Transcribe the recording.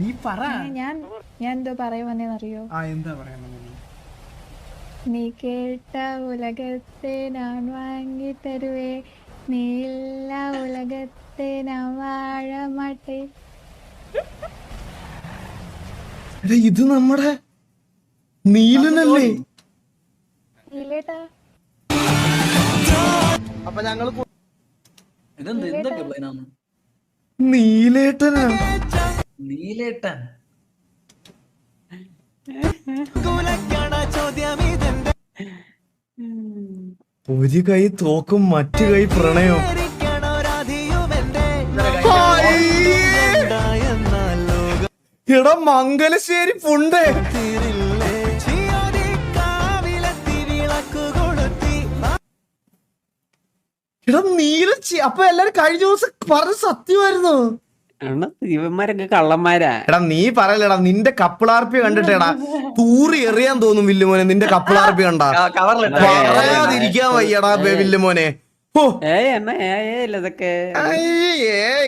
നീ പറ. ഞാൻ എന്തോ പറയുമെന്നറിയോ? എന്താ പറയാൻ? നീ കേട്ട ഉലകത്തെ ഞാൻ വാങ്ങി തരുവേ, നീ ഇല്ല ഉലകത്തെ ഞാൻ വാഴ മാട്ടേ. ഇത് നമ്മുടെ നീലനല്ലേ? നീലേട്ടാ അപ്പൊ ഞങ്ങള് നീലേട്ടൻ നീലേട്ടൻ ഒരു കൈ തോക്കും മറ്റു കൈ പ്രണയം. എടാ മംഗലശ്ശേരി പുണ്ടേ. എടാ നീലച്ചി. അപ്പൊ എല്ലാരും കഴിഞ്ഞ ദിവസം പറഞ്ഞ സത്യമായിരുന്നു. ഇവന്മാരൊക്കെ കള്ളന്മാരാ. എടാ നീ പറയലടാ, നിന്റെ കപ്പിളാർപ്പി കണ്ടിട്ടേടാ തൂറി എറിയാൻ തോന്നും വില്ലുമോനെ. നിന്റെ കപ്പിളാർപ്പി കണ്ടാ പറയാതിരിക്കാൻ വയ്യടാ വില്ലുമോനെ. എന്നാ ഇതൊക്കെ അയ്യേ